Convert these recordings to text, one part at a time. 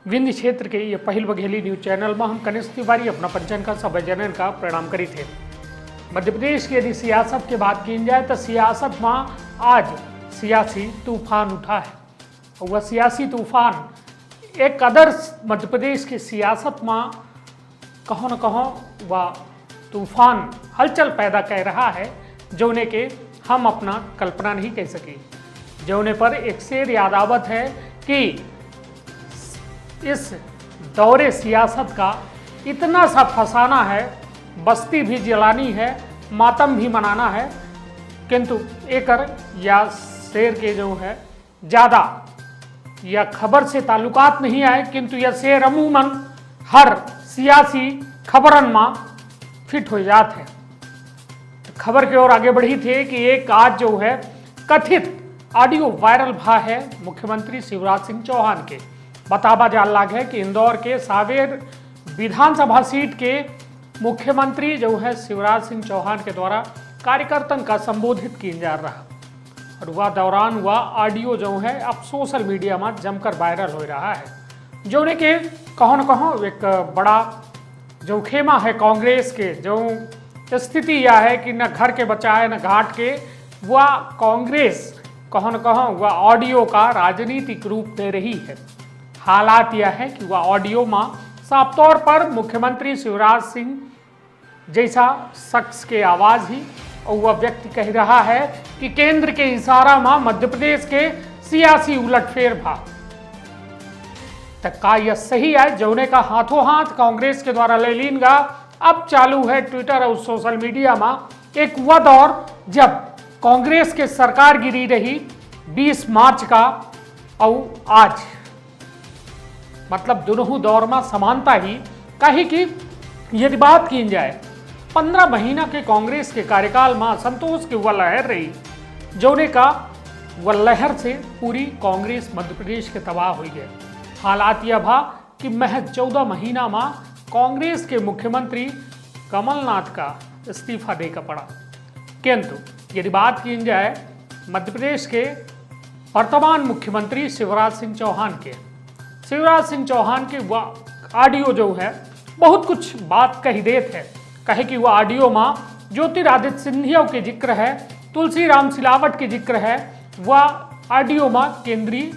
विंध्य क्षेत्र के ये पहिल बघेली न्यूज चैनल में हम कनिष्ठ तिवारी अपना पंचन का सब जनन का प्रणाम करी थे। मध्य प्रदेश की यदि सियासत की बात की जाए तो सियासत में आज सियासी तूफान उठा है। वह सियासी तूफान एक कदर मध्य प्रदेश की सियासत में कहो न कहो वह तूफान हलचल पैदा कर रहा है, जोने के हम अपना कल्पना नहीं कह सके। जोने पर एक शेर यादावत है कि इस दौरे सियासत का इतना सा फसाना है, बस्ती भी जलानी है, मातम भी मनाना है, किंतु एकर या शेर के जो है ज़्यादा या खबर से ताल्लुकात नहीं आए, किंतु यह शेर अमूमन हर सियासी खबरन में फिट हो जाते हैं। तो खबर की ओर आगे बढ़ी थे कि एक आज जो है कथित ऑडियो वायरल भा है मुख्यमंत्री शिवराज सिंह चौहान के। बतावा जान लाग है कि इंदौर के सावेर विधानसभा सीट के मुख्यमंत्री जो है शिवराज सिंह चौहान के द्वारा कार्यकर्तन का संबोधित किया जा रहा, और वह दौरान वह ऑडियो जो है अब सोशल मीडिया में जमकर वायरल हो रहा है। जो ने के कहो न कहो एक बड़ा जो खेमा है कांग्रेस के, जो स्थिति यह है कि न घर के बचाए न घाट के, वह कांग्रेस कहो न कहो वह ऑडियो का राजनीतिक रूप दे रही है। हालात यह है कि वह ऑडियो में साफ तौर पर मुख्यमंत्री शिवराज सिंह जैसा शख्स के आवाज़ ही और वह व्यक्ति कह रहा है कि केंद्र के इशारा में मध्य प्रदेश के सियासी उलटफेर भा। तक का यह सही है? जौने का हाथों हाथ कांग्रेस के द्वारा ले लीन गा अब चालू है ट्विटर और सोशल मीडिया में एक वह दौर जब कांग्रेस के सरकार गिरी रही 20 मार्च का और आज, मतलब दोनों दौर में समानता ही कही कि यदि बात की जाए 15 महीना के कांग्रेस के कार्यकाल में असंतोष की वह लहर रही, जोने का वह लहर से पूरी कांग्रेस मध्य प्रदेश के तबाह हुई है। हालात यह भा कि महज 14 महीना में कांग्रेस के मुख्यमंत्री कमलनाथ का इस्तीफा देकर पड़ा। किंतु यदि बात की जाए मध्य प्रदेश के वर्तमान मुख्यमंत्री शिवराज सिंह चौहान के वह ऑडियो जो है बहुत कुछ बात कही देते हैं। कहे कि वह ऑडियो में ज्योतिरादित्य सिंधिया के जिक्र है, तुलसीराम सिलावट के जिक्र है, वह ऑडियो में केंद्रीय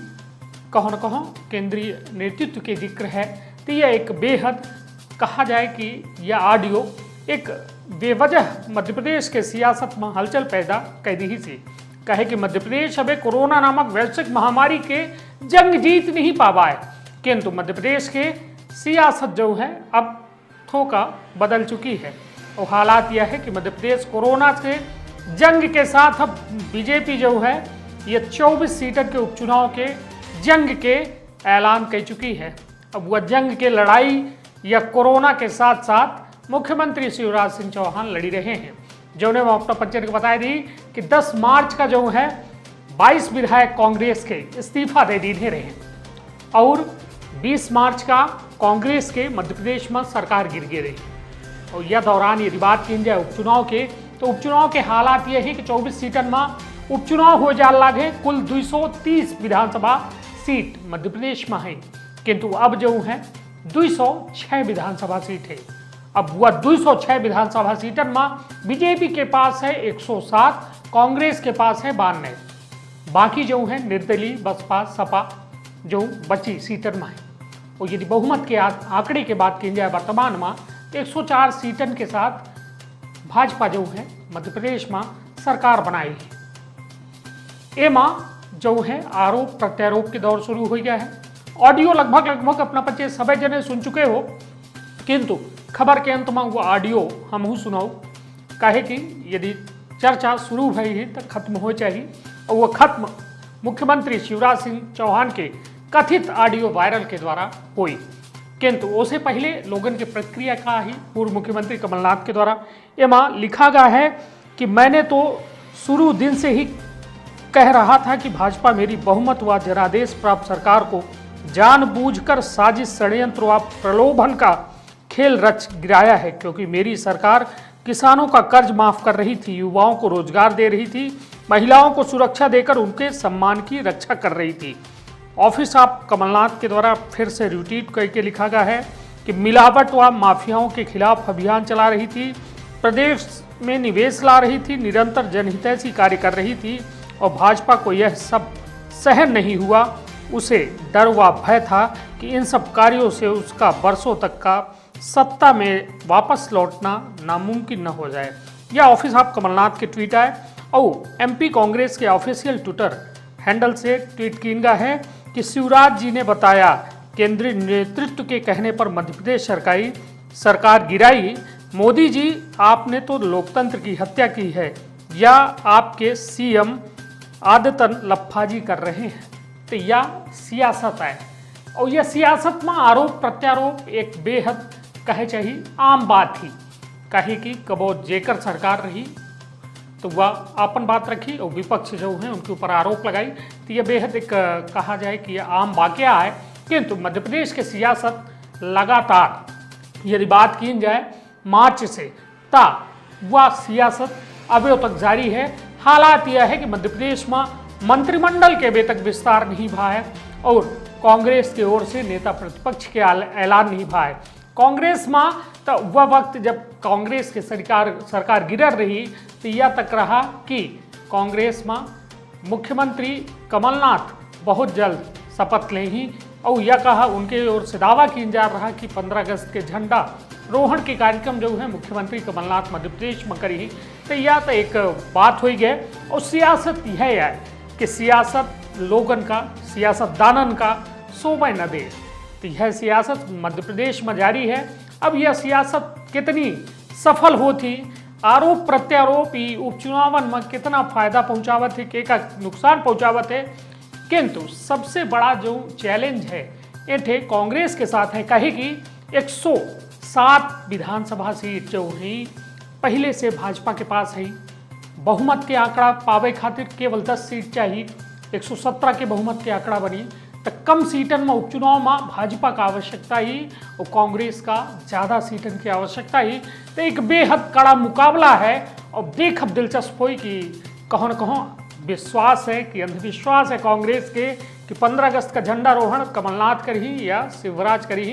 कहो न कहो केंद्रीय नेतृत्व के जिक्र है। तो यह एक बेहद कहा जाए कि यह ऑडियो एक बेवजह मध्य प्रदेश के सियासत में हलचल पैदा कर दी थी। कहे कि मध्य प्रदेश अबे कोरोना नामक वैश्विक महामारी के जंग जीत नहीं पावा है, किंतु मध्य प्रदेश के सियासत जो है अब थोका बदल चुकी है। और हालात यह है कि मध्य प्रदेश कोरोना से जंग के साथ अब बीजेपी जो है ये 24 सीटर के उपचुनाव के जंग के ऐलान कर चुकी है। अब वह जंग के लड़ाई या कोरोना के साथ साथ मुख्यमंत्री शिवराज सिंह चौहान लड़ी रहे हैं। जो ने अपना पंचायत को बताई दी कि 10 मार्च का जो है 22 विधायक कांग्रेस के इस्तीफा दे दी रहे और 20 मार्च का कांग्रेस के मध्य प्रदेश में सरकार गिर गई रही। और यह दौरान यदि बात की जाए उपचुनाव के, तो उपचुनाव के हालात यह है कि 24 सीटन में उपचुनाव हो जा लगे। कुल 230 विधानसभा सीट मध्य प्रदेश में है, किंतु अब जो है 206 विधानसभा सीट है। अब वह 206 विधानसभा सीटन में बीजेपी के पास है 107, कांग्रेस के पास है 92, बाकी जो है निर्दलीय बसपा सपा जो बची सीटन में है। और यदि बहुमत के आंकड़े की बात की जाए वर्तमान में 104 सीटन के साथ भाजपा जो है मध्य प्रदेश में सरकार बनाई है। एमा जो है आरोप प्रत्यारोप के दौर शुरू हो गया है। ऑडियो लगभग अपना पंचे सभी जने सुन चुके हो, किंतु खबर के अंत में वो ऑडियो हमहू सुनाओ। कहे कि यदि चर्चा शुरू भई है तो खत्म हो चाहिए, और वो खत्म मुख्यमंत्री शिवराज सिंह चौहान के कथित ऑडियो वायरल के द्वारा हुई। किंतु उससे पहले लोगन की प्रतिक्रिया का ही पूर्व मुख्यमंत्री कमलनाथ के द्वारा एमा लिखा गया है कि मैंने तो शुरू दिन से ही कह रहा था कि भाजपा मेरी बहुमत व जनादेश प्राप्त सरकार को जानबूझकर साजिश षड्यंत्र व प्रलोभन का खेल रच गिराया है, क्योंकि मेरी सरकार किसानों का कर्ज माफ कर रही थी, युवाओं को रोजगार दे रही थी, महिलाओं को सुरक्षा देकर उनके सम्मान की रक्षा कर रही थी। ऑफिस ऑफ कमलनाथ के द्वारा फिर से रिट्वीट करके लिखा गया है कि मिलावट व माफियाओं के खिलाफ अभियान चला रही थी, प्रदेश में निवेश ला रही थी, निरंतर जनहितैषी कार्य कर रही थी और भाजपा को यह सब सहन नहीं हुआ। उसे डर व भय था कि इन सब कार्यों से उसका वर्षों तक का सत्ता में वापस लौटना नामुमकिन न हो जाए। यह ऑफिस ऑफ कमलनाथ के ट्वीट है और एमपी कांग्रेस के ऑफिशियल ट्विटर हैंडल से ट्वीट किया गया है कि शिवराज जी ने बताया, केंद्रीय नेतृत्व के कहने पर मध्य प्रदेश सरकार गिराई। मोदी जी, आपने तो लोकतंत्र की हत्या की है या आपके सीएम आदतन लफ्फाजी कर रहे हैं। तो यह सियासत है और यह सियासत में आरोप प्रत्यारोप एक बेहद कहे चाहिए आम बात ही। कहे कि कबो जेकर सरकार रही तो वह अपन बात रखी और विपक्ष जो है उनके ऊपर आरोप लगाई। तो यह बेहद एक कहा जाए कि यह आम वाकया है। किंतु मध्य प्रदेश की सियासत लगातार यदि बात की जाए मार्च से ता वह सियासत अभी तक जारी है। हालात यह है कि मध्य प्रदेश में मंत्रिमंडल के अभी तक विस्तार नहीं भा है और कांग्रेस की ओर से नेता प्रतिपक्ष के ऐलान नहीं भा है। कांग्रेस में तो वह वक्त जब कांग्रेस की सरकार गिर रही तो यह तक रहा कि कांग्रेस में मुख्यमंत्री कमलनाथ बहुत जल्द शपथ लेंगी और यह कहा उनके ओर से दावा किया जा रहा कि 15 अगस्त के झंडा रोहण के कार्यक्रम जो है मुख्यमंत्री कमलनाथ मध्य प्रदेश में करी। तो यह तो एक बात हो गई और सियासत यह है कि सियासत लोगन का, सियासतदानन का शोभा न दे। तो यह सियासत मध्य प्रदेश में जारी है। अब यह सियासत कितनी सफल होती, आरोप प्रत्यारोप उपचुनावन में कितना फायदा पहुंचावत है, का नुकसान पहुंचावत है। किंतु सबसे बड़ा जो चैलेंज है ये कांग्रेस के साथ है। कहे कि 107 विधानसभा सीट जो है पहले से भाजपा के पास है। बहुमत के आंकड़ा पावे खातिर केवल 10 सीट चाहिए, 117 के बहुमत के आंकड़ा बनी। तो कम सीटन में उपचुनाव में भाजपा का आवश्यकता ही और कांग्रेस का ज़्यादा सीटन की आवश्यकता ही। तो एक बेहद कड़ा मुकाबला है और देखब दिलचस्प हो कि कहों न कहों विश्वास है कि अंधविश्वास है कांग्रेस के कि 15 अगस्त का झंडारोहण कमलनाथ करी या शिवराज करी।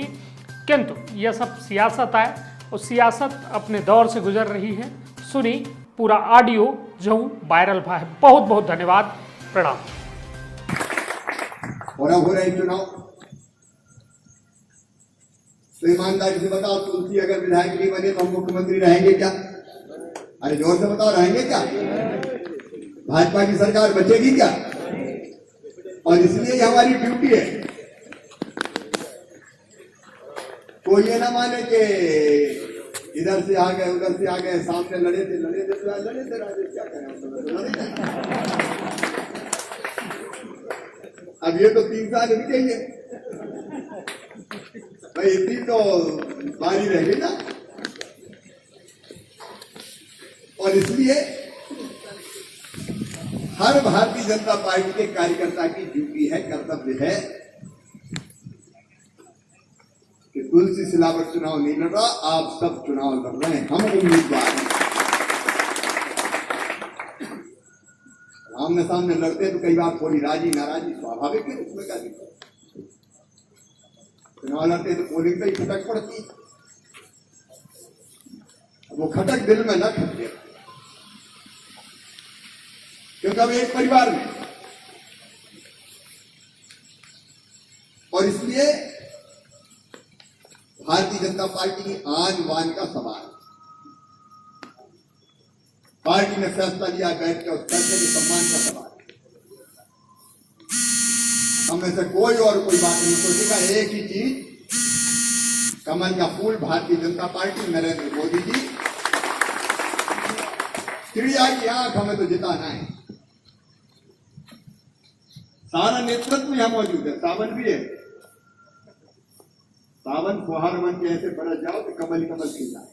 किंतु यह सब सियासत है और सियासत अपने दौर से गुजर रही है। सुनी पूरा ऑडियो जो वायरल हुआ है। बहुत बहुत धन्यवाद, प्रणाम। और अब हो रहे चुनाव, तो ईमानदारी से बताओ, तुलसी अगर विधायक नहीं बने तो हम मुख्यमंत्री रहेंगे क्या? अरे जोर से बताओ, रहेंगे क्या? भाजपा की सरकार बचेगी क्या? और इसलिए ये हमारी ड्यूटी है। कोई ये ना माने कि इधर से आ गए उधर से आ गए, सामने लड़े थे राजेश, क्या करें? अब ये तो 3 साल भी चाहिए भाई, इतनी तो बारी रहेगी ना। और इसलिए हर भारतीय जनता पार्टी के कार्यकर्ता की ड्यूटी है, कर्तव्य है कि तुलसी सिलावट चुनाव नहीं लड़ रहा, आप सब चुनाव लड़ रहे हैं, हम उम्मीदवार हैं। आमने सामने लड़ते तो कई बार थोड़ी राजी नाराजी स्वाभाविक है, उसमें क्या दिक्कत? चुनाव लड़ते तो पोलिंग पे ही खटक पड़ती, वो खटक दिल में न खटके, क्योंकि हम एक परिवार में। और इसलिए भारतीय जनता पार्टी की आन बान का सवाल, पार्टी ने फैसला लिया बैठ के, उस फैसले के सम्मान का सवाल। हम में से कोई और कोई बात नहीं सोचेगा, एक ही चीज, कमल का फूल भारतीय जनता पार्टी, नरेंद्र मोदी जी। चिड़िया की आंख हमें तो जिताना है। सारा नेतृत्व यहां मौजूद है, सावन भी है। सावन फुहार मन के ऐसे बरस जाओ तो कमल कमल खिल जाए।